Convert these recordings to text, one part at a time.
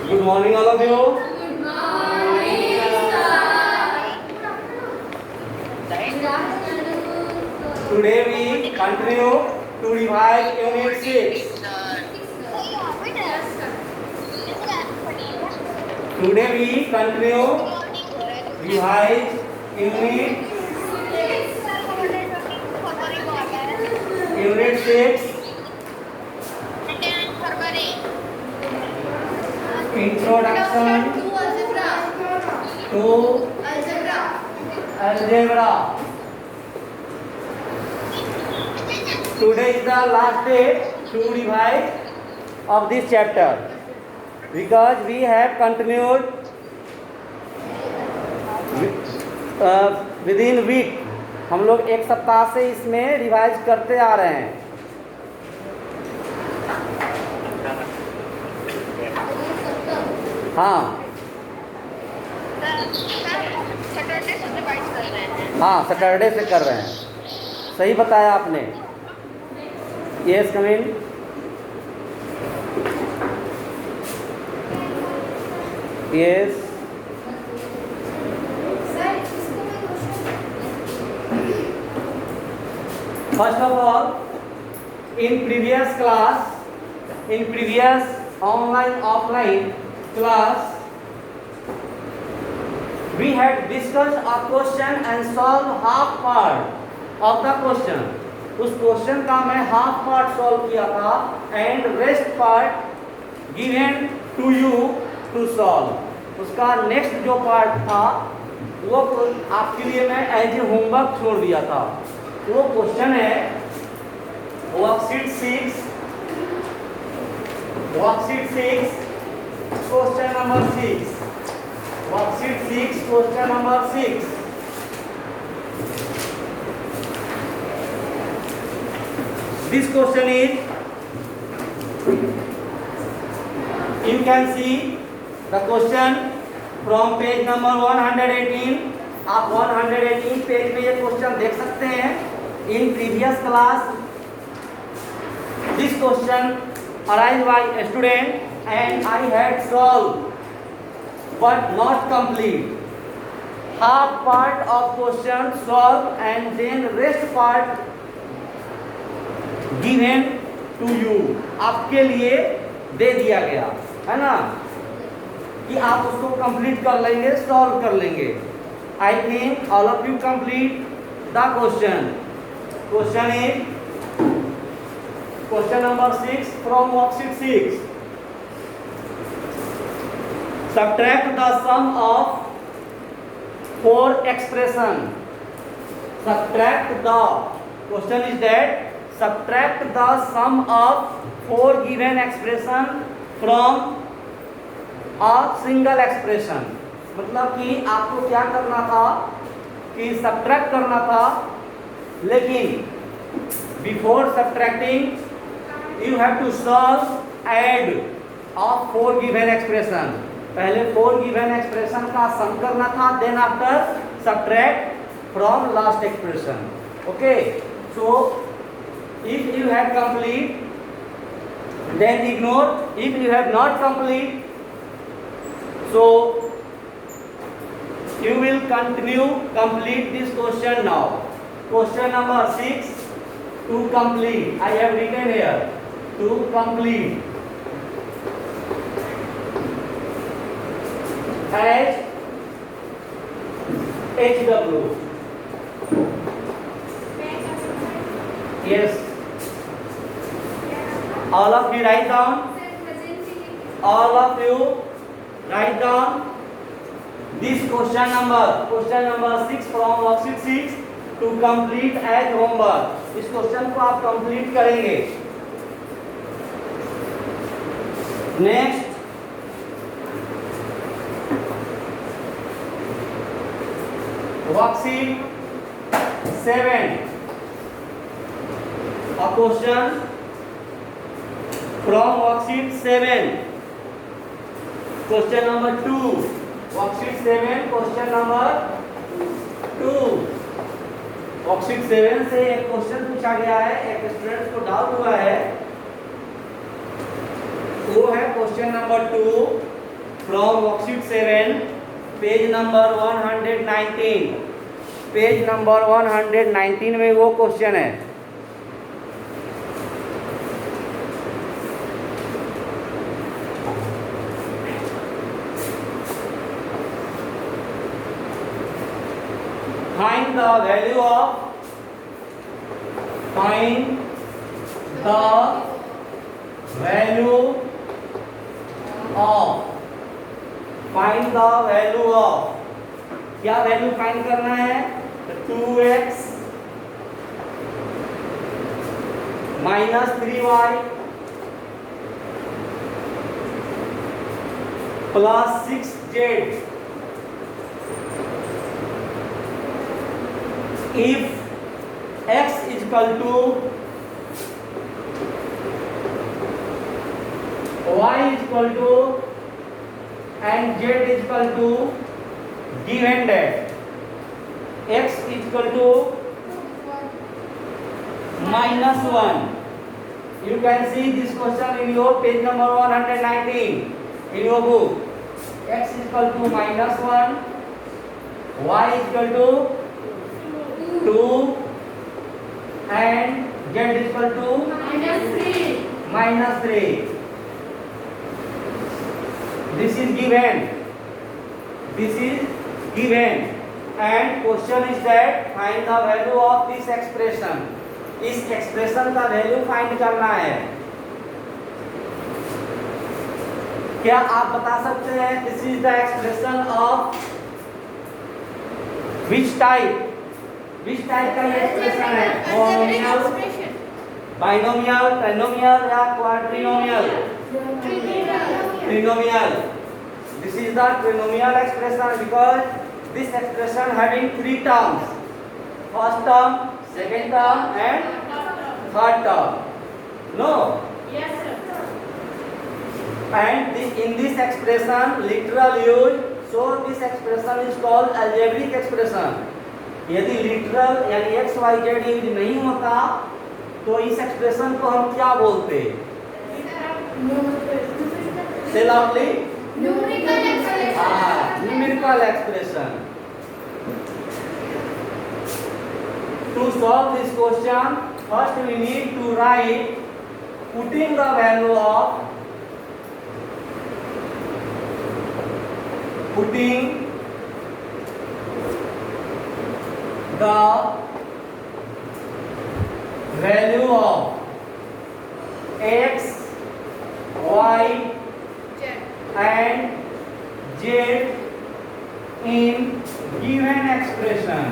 Good morning, all of you. Good morning, sir. Today we continue to revise Unit 6. Today we continue revise Unit 6. Introduction to algebra. Today is the last day to revise of this chapter because we have continued within week. हम लोग एक सप्ताह से इसमें revise करते आ रहे हैं. हाँ सैटरडे से कर रहे हैं. सही बताया आपने. Yes come in. Yes. First of all, in previous online-offline class, we had discussed a question and solved half part of the question. उस क्वेश्चन का मैं हाफ पार्ट सॉल्व किया था and rest part given to you to solve. उसका next जो part था वो आपके लिए मैं एज ए होमवर्क छोड़ दिया था. वो क्वेश्चन है worksheet 6 question number 6. Worksheet 6 question number 6. This question is, you can see the question from page number 118. आप 118 पेज पे ये क्वेश्चन देख सकते हैं. In previous class, this question arise by a student and I had solved but not complete. Half part of question solved and then rest part given to you. आपके लिए दे दिया गया है ना कि आप उसको कंप्लीट कर लेंगे, सॉल्व कर लेंगे. I think all of you complete the question. Question is question number 6 from worksheet 6. Subtract the sum of 4 expression. Subtract the question is that subtract the sum of 4 given expression from a single expression. मतलब कि आपको क्या करना था कि subtract करना था, लेकिन before subtracting you have to solve add of 4 given expression. पहले 4 गिवन एक्सप्रेशन का सम करना था, then after subtract from last expression. Okay, so if you have complete, then ignore. If you have not complete, so you will complete this question now. Question number 6 to complete. I have written here to complete as HW. Yes. All of you write down. All of you write down this question number 6 from worksheet 6 to complete as homework. इस question को आप complete करेंगे. Next worksheet 7. A question from worksheet 7. Question number 2. Worksheet 7. Question number 2. Worksheet 7 से एक question पूछा गया है, एक स्टूडेंट को डाउट हुआ है. वो है question number 2 from worksheet 7, page number 119. Page number 119 में वो क्वेश्चन है. Find the value of क्या वैल्यू फाइंड करना है? 2x minus 3y plus 6z. If x is equal to y is equal to and z is equal to, given that x is equal to -1. You can see this question in your page number 119 in your book. X is equal to -1, y is equal to 2 and z is equal to -3. This is given. And question is that find the value of this expression. इस expression का value find करना है. क्या आप बता सकते हैं this is the expression of which type का ये एक्सप्रेशन है? मोनोमियल, बाइनोमियल, ट्राइनोमियल या क्वाड्रिनोमियल? ट्रिनोमियल. This is the trinomial expression because this expression having 3 terms. First term, second term and third term. No? Yes, sir. And in this expression literal use, so this expression is called algebraic expression. यदि literal यानी x y z use नहीं होता तो इस expression को हम क्या बोलते? Say loudly. Numerical expression. Numerical expression. To solve this question, first we need to write putting the value of x, y and z in given expression.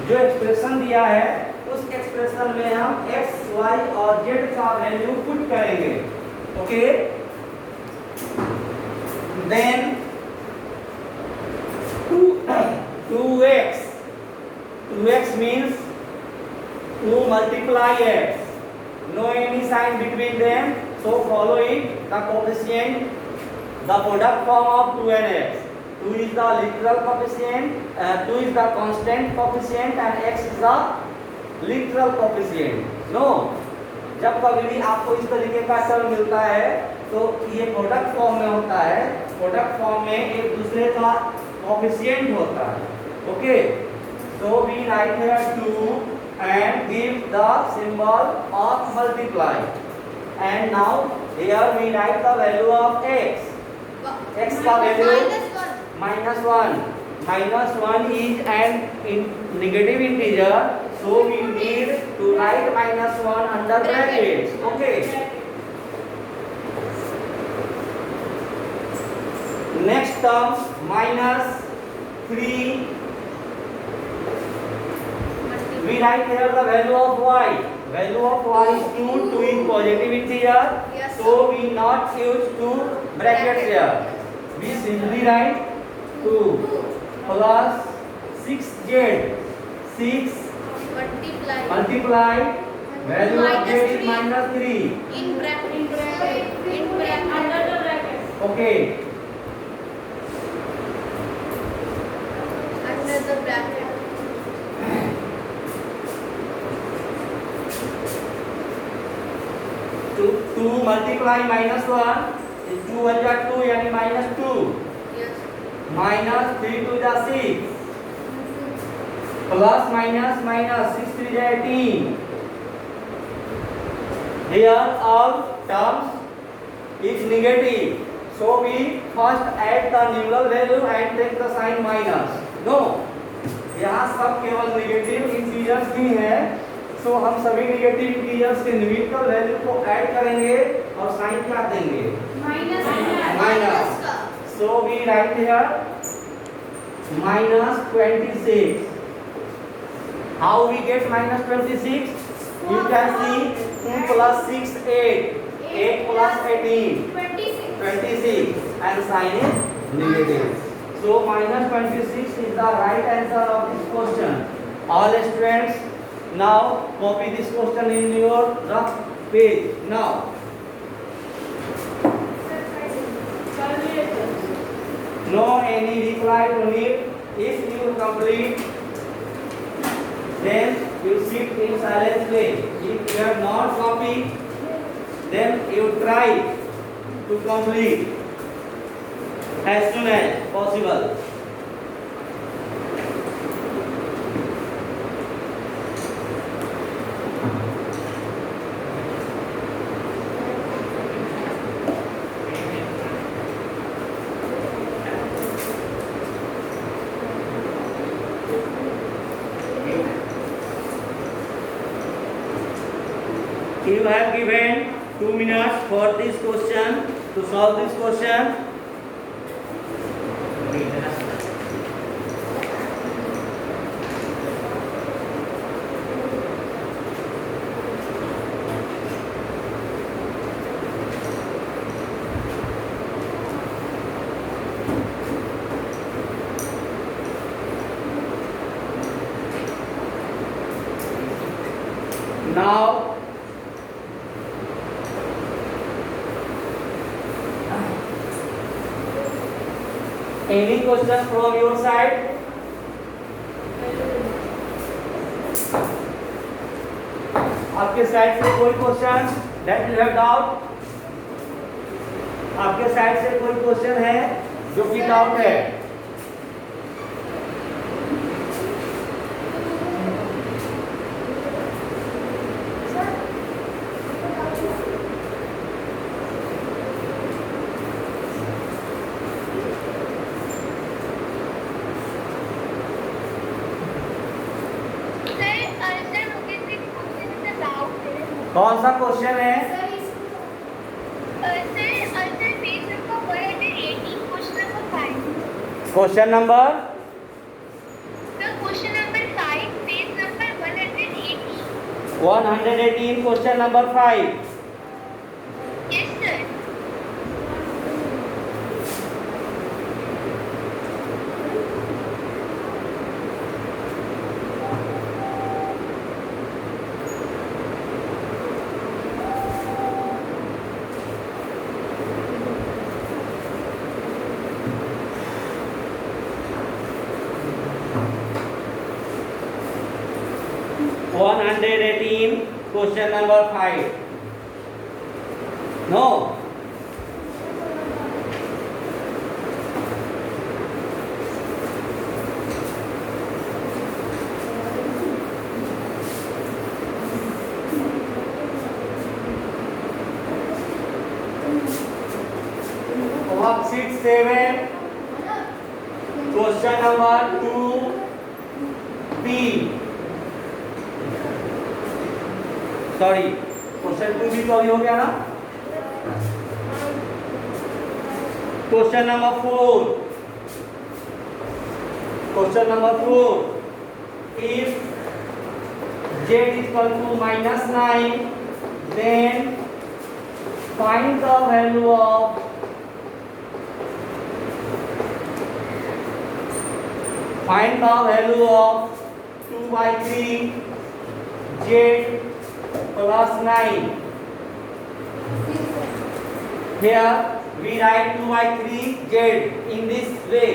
जो expression दिया है उस एक्सप्रेशन में हम x, y और z का value put करेंगे. Okay, then 2x means 2 multiply x. No any sign between them, so follow it. The coefficient, the product form of 2 and x. 2 is the literal coefficient, 2 is the constant coefficient and x is the literal coefficient. No, जब कभी भी आपको इस तरीके का term मिलता है तो ये प्रोडक्ट फॉर्म में होता है. प्रोडक्ट फॉर्म में एक दूसरे का कोएफिशिएंट होता है. Okay, so we write here 2 and give the symbol of multiply. And now here we write the value of x. X का value -1. -1 is an negative integer, so we need to write -1 under brackets. Okay. Next term -3. We write here the value of y. Value of y is 2. 2 is positive integer, so we not use 2 brackets here. We simply write 2 plus 6z. 6 multiply value of z is -3 in bracket under the bracket. Okay, Under the bracket. Multiply -1 2 1 जा 2 यानी -2 Yes. -3 2 जा 6 plus minus minus 6 3 जा 18 here all terms is negative, so we first add the numeral value and take the sign minus. No, यहाँ सब केवल negative integers ही है, so हम सभी नेगेटिव इंटीजर्स के न्यूमेरिकल वैल्यू को ऐड करेंगे और साइन क्या देंगे minus. So we write here -26. How we get -26? You can see 2 plus 6 8, 8 plus 18 26 and sign is negative. So -26 is the right answer of this question. All students, now copy this question in your rough page. Now no any reply to it. If you complete, then you sit in silent place. If you have not copied, then you try to complete as soon as possible. You have given 2 minutes for this question to solve this question. Now any question from your side? आपके side से कोई question that you have doubt? आपके side से कोई question है जो कि doubt है? कौन सा क्वेश्चन है? Question number 118, question number 5. Yes, sir. Question number 5. No. Worksheet 7. Question number 2B. Sorry question 2B तो अभी हो गया ना. Question number 4. Question number 4. If z is equal to -9, then find the value of find the value of 2/3 z plus 9. Here we write 2/3 z in this way.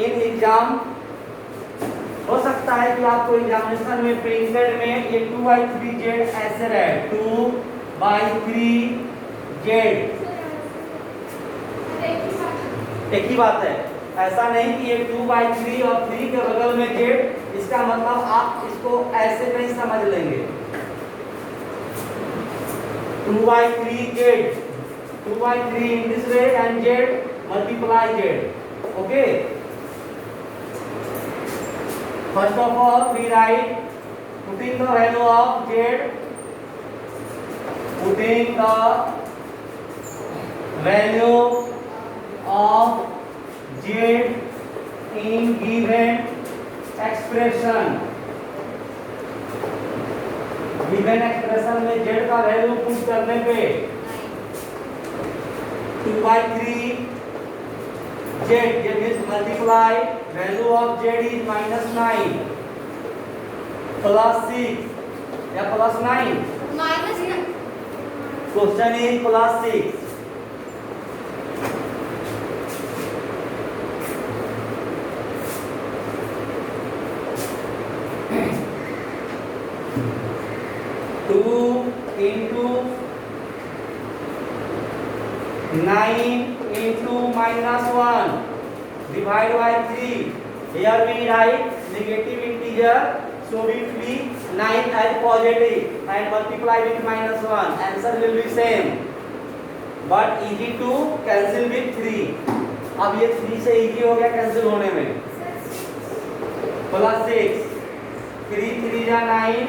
In exam हो सकता है कि आपको एग्जामिनेशन में प्रिंटेड में ये 2/3 z ऐसे रहे 2/3 जेड, एक ही बात है। ऐसा नहीं कि ये 2/3 और 3 के बगल में जेड, इसका मतलब आप इसको ऐसे नहीं समझ लेंगे। 2/3 Z, 2/3 in this way and z multiply z. Okay. First of all, we write putting the value of z, putting the value of z in given expression. Given expression में z का वैल्यू पुट करने पे 2/3 z, ये means multiply value of z is -9 plus 6 या plus 9, question is plus 6. Two into 9 into -1 divide by 3. Here we write negative integer, so we flip 9 as positive and multiply with -1. Answer will be same, but easy to cancel with 3. अब ये 3 से easy हो गया cancel होने में। Plus 6, 3 3 जा 9,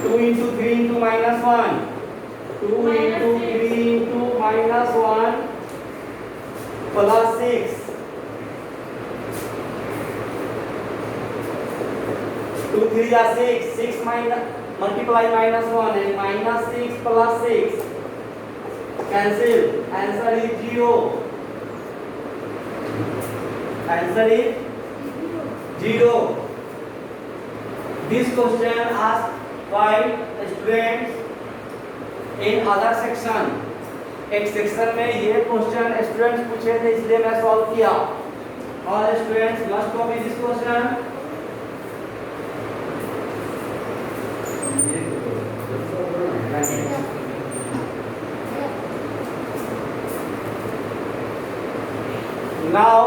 2 into 3 into -1, 2 into 3 into -1 plus 6, 2 3 are 6, 6 minus multiply -1 and -6 plus 6 cancel. Answer is 0. Answer is 0. This question asked by students in other section. एक section में ये क्वेश्चन स्टूडेंट्स पूछे थे, इसलिए मैं सॉल्व किया। All students must copy this question. Now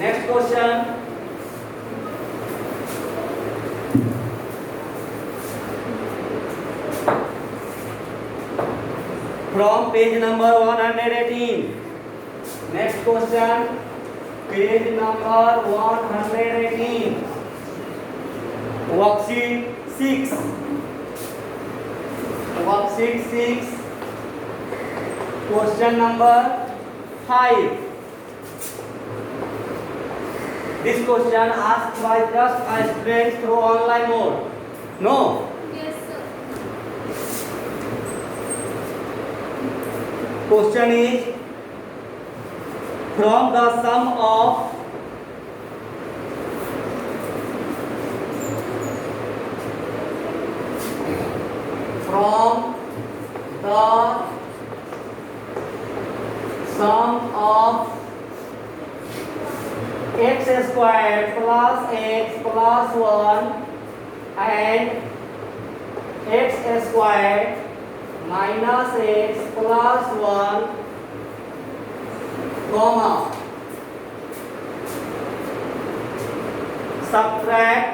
next question. From page number 118. Next question, page number 118. Worksheet 6. Worksheet 6. Question number 5. This question asked by just a student through online mode. No. Question is from the sum of x squared plus x plus 1 and x squared minus x plus 1 comma subtract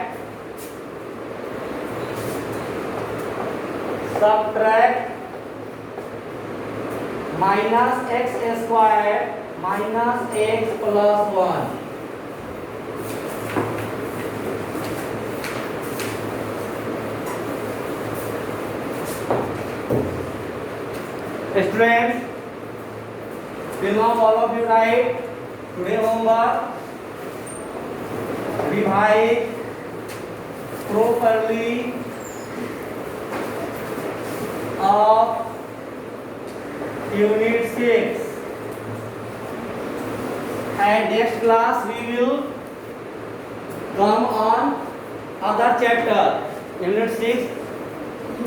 minus x squared minus x plus 1. Students, till now all of you write today homework. Revise properly of unit 6. And next class we will come on other chapter. Unit 6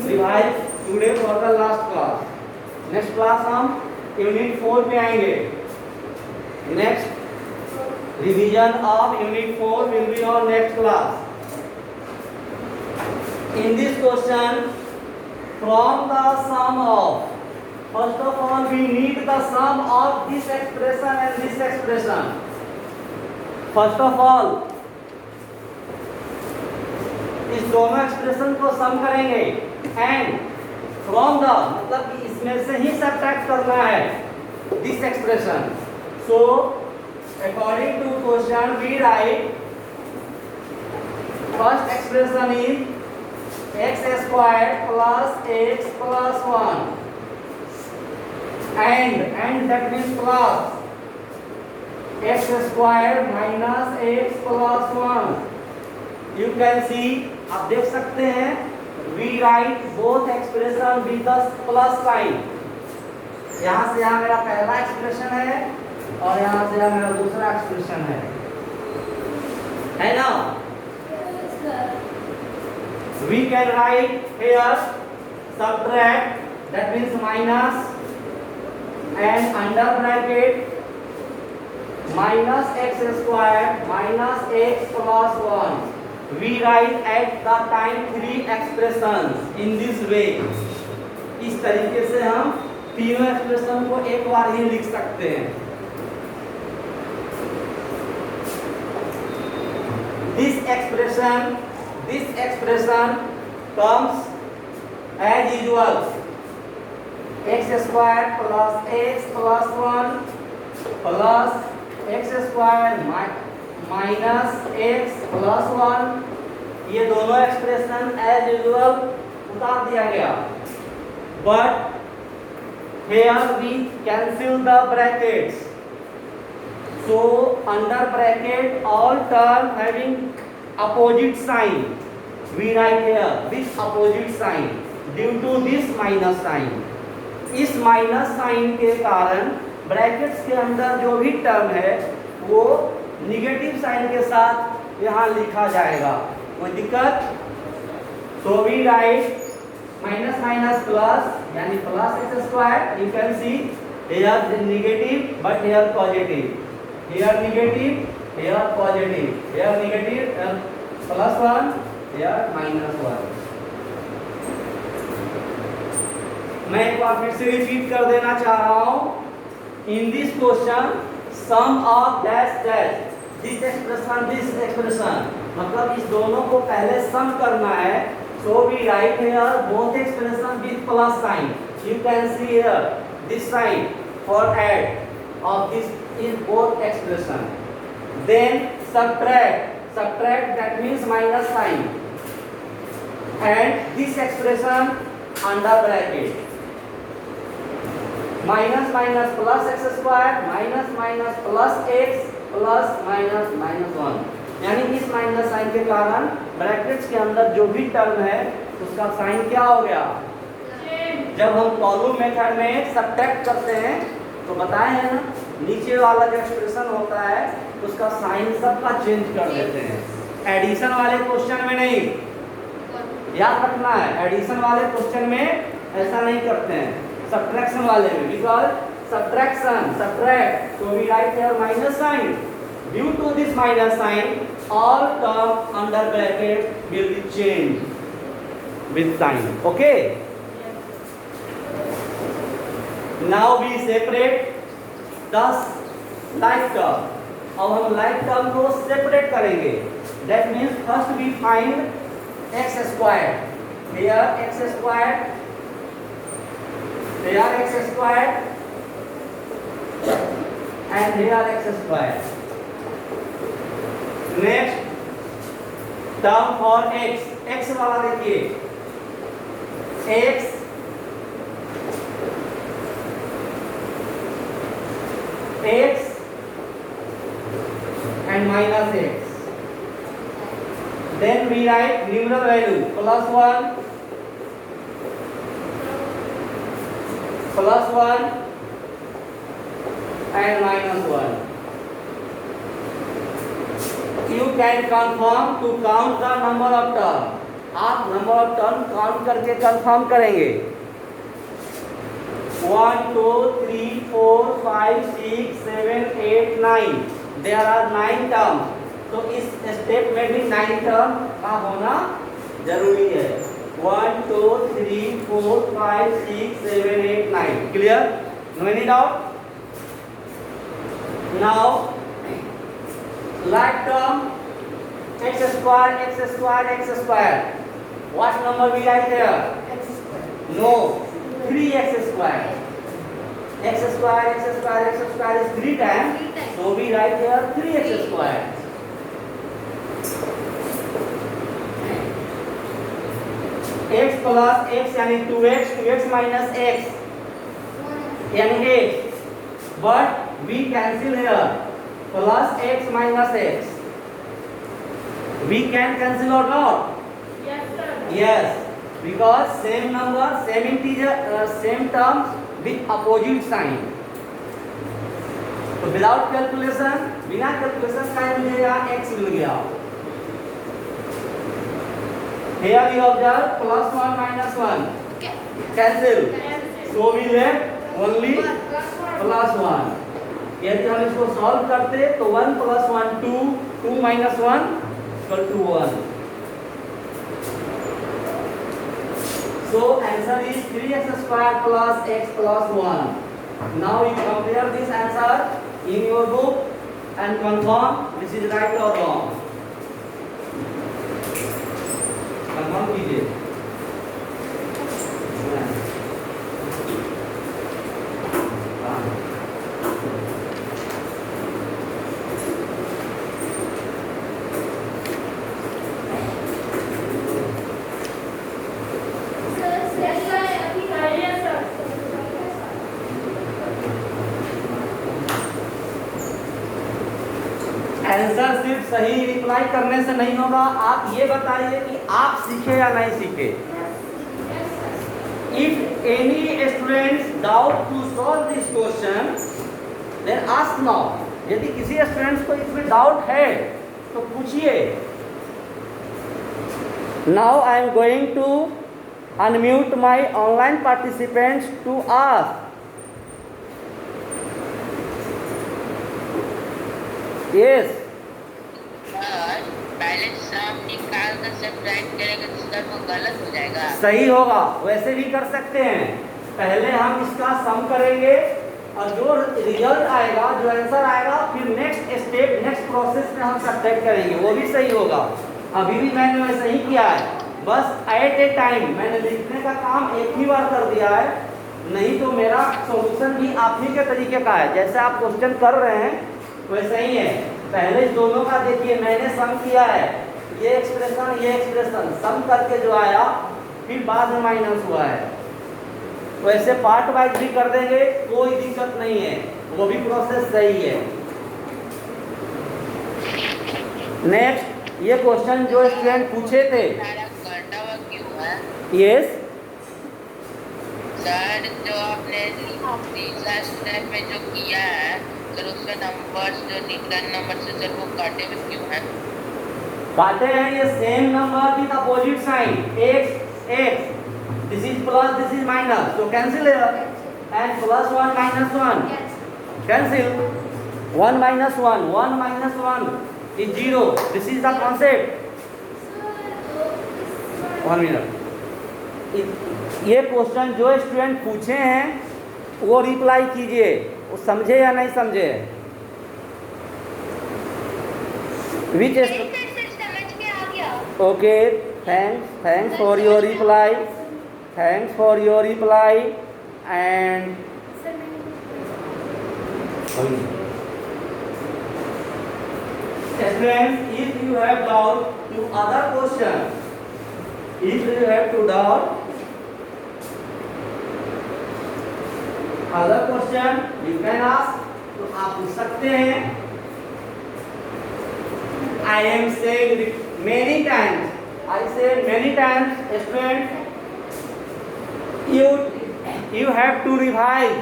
revise today for the last class. Next class हम unit 4 पे आएंगे। Next revision of unit 4 will be on next class. In this question from the sum of, first of all we need the sum of this expression and this expression. First of all इस दोनों expression को सम करेंगे and from the मतलब कि इसमें से ही subtract करना है this expression. So according to question we write first expression is x squared plus x plus 1 and that means plus x squared minus x plus 1. You can see, आप देख सकते हैं, we write both expression with the plus sign. यहाँ से यहाँ मेरा पहला expression है और यहाँ से यहाँ मेरा दूसरा एक्सप्रेशन है ना? We can write here subtract, that means minus, and under bracket minus x squared minus x plus 1. We write at the time three expressions in this way. इस तरीके से हम तीनों एक्सप्रेशन को एक बार ही लिख सकते हैं. This expression comes as usual x squared plus x plus 1 plus x squared minus x plus 1. ये दोनों एक्सप्रेशन as usual उतार दिया गया. But here we cancel the brackets. So under bracket all term having opposite sign we write here this opposite sign due to this minus sign. इस minus sign के कारण brackets के अंदर जो भी टर्म है वो निगेटिव साइन के साथ यहाँ लिखा जाएगा. कोई दिक्कत? So we write minus minus plus यानी plus x squared. You can see here negative but here positive. Here negative, here positive. Here negative, plus 1, here minus 1. मैं एक बार फिर से रिपीट कर देना चाह रहा हूँ. In this question, sum of dash dash, this expression, मतलब इस दोनों को पहले सम करना है. So we write here both expression with plus sign. You can see here this sign for add of this is both expression. Then subtract that means minus sign, and this expression under bracket minus minus plus x squared minus minus plus x plus minus minus 1. यानी इस minus sign के कारण brackets के अंदर जो भी term है उसका साइन क्या हो गया? जब हम कॉलम मेथड में सब्ट्रैक्ट करते हैं तो बताए हैं ना, नीचे वाला जो एक्सप्रेशन होता है उसका साइन सबका चेंज कर देते हैं. एडिशन वाले क्वेश्चन में नहीं, याद रखना है. एडिशन वाले क्वेश्चन में ऐसा नहीं करते हैं, सब्ट्रैक्शन वाले में. Because subtraction subtract, so we write here minus sign. Due to this minus sign, all term under bracket will be changed with sign. Okay? Now we separate the like term. अब हम like term को separate करेंगे. That means first we find x squared. Here x squared. Here x squared. And here x squared. Next term for x. x वाला देखिए. x and minus x. Then we write numeral value plus 1 and minus 1. You can confirm to count the number of term. आप number of term count करके confirm करेंगे. 1 2 3 4 5 6 7 8 9. There are 9 terms. तो इस step में भी 9 term का होना जरूरी है. 1 2 3 4 5 6 7 8 9 clear, no any doubt. Now like term x square, what number we write there? No, 3x square. X square is 3 times, so we write here 3x square. x plus x यानी 2x minus x यानी 8, but we cancel here plus x minus x. We can cancel or not? Yes, sir. Yes, because same number, same integer, same terms with opposite sign. तो without calculation, बिना calculation का मिल गया x मिल गया. Here we observe plus 1 minus 1 cancel, so we left only plus 1. यदि हम इसको solve करते तो 1 plus 1 2, 2 minus 1 equal to 1. So answer is 3x square plus x plus 1. Now you compare this answer in your book and confirm this is right or wrong. Confirm कीजिए. Answer सिर्फ सही reply करने से नहीं होगा, आप ये बताइए कि आप सीखे या नहीं सीखे. If any students doubt to solve this question, then ask now. यदि किसी स्टूडेंट्स को इसमें डाउट है तो पूछिए. Now I am going to unmute my online participants to ask. Yes. पहले सम निकाल कर सब्ट्रैक्ट करेंगे तो सर वो गलत हो जाएगा. सही होगा, वैसे भी कर सकते हैं. पहले हम इसका सम करेंगे और जो रिजल्ट आएगा, जो आंसर आएगा, फिर नेक्स्ट स्टेप, नेक्स्ट प्रोसेस में हम सब्ट्रैक्ट करेंगे, वो भी सही होगा. अभी भी मैंने वैसा ही किया है, बस एट ए टाइम मैंने लिखने का काम एक ही बार कर दिया है. नहीं तो मेरा सॉल्यूशन भी आप ही के तरीके का है. जैसे आप क्वेश्चन कर रहे हैं वैसा ही है. पहले दोनों का देखिए, मैंने सम किया है, ये एक्सप्रेशन सम करके जो आया, फिर बाद में माइनस हुआ है. तो ऐसे पार्ट वाइज भी कर देंगे, कोई दिक्कत नहीं है, वो भी प्रोसेस सही है. नेक्स्ट, ये क्वेश्चन जो स्टूडेंट पूछे थे. घंटा हुआ क्यों है? यस सर, जो आपने तीसरा स्टेप में जो किया है सर, उसका नंबर्स जो निकल नंबर से सर वो काटे हुए क्यों है? काटे हैं ये same number with opposite sign. x this is plus, this is minus, so cancel here. And plus 1 minus 1 cancel. 1 minus 1 is 0. This is the concept. 1 minute. ये क्वेश्चन जो स्टूडेंट पूछे हैं वो रिप्लाई कीजिए. वो समझे या नहीं समझे? Which is समझ के आ गया. okay, thanks for your reply. Thanks for your reply. And students, if you have doubt to other question, if you have to doubt other question, you can ask. तो आप पूछ सकते हैं. I am saying many times, student, you have to revise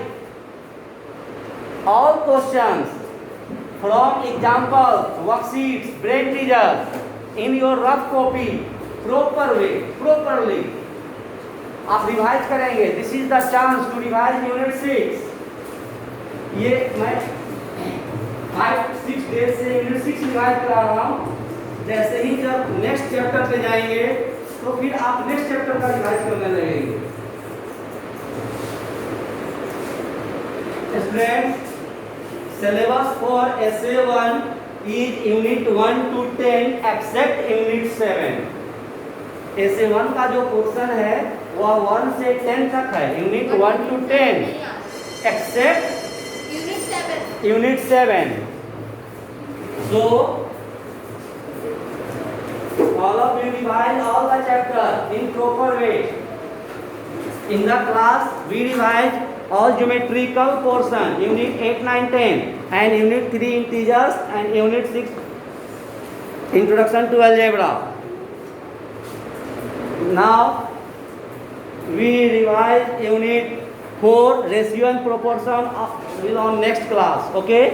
all questions from examples, worksheets, brain teasers in your rough copy properly. आप revise करेंगे. This is the chance to revise unit 6. ये मैं 5-6 days से unit 6 revise करा रहा हूँ. जैसे ही जब नेक्स्ट चैप्टर पे जाएंगे तो फिर आप नेक्स्ट चैप्टर का रिवाइज करने लगेंगे। Student, syllabus for SA1 is unit 1 to 10 except unit 7। SA1 का जो पोर्शन है वह 1 से 10 तक है, unit 1 to 10 except unit 7। So all of you revise all the chapter in proper way. In the class we revise all geometrical portion, unit 8, 9, 10 and unit 3 integers and unit 6 introduction to algebra. Now we revise unit 4 ratio and proportion will on next class. Okay.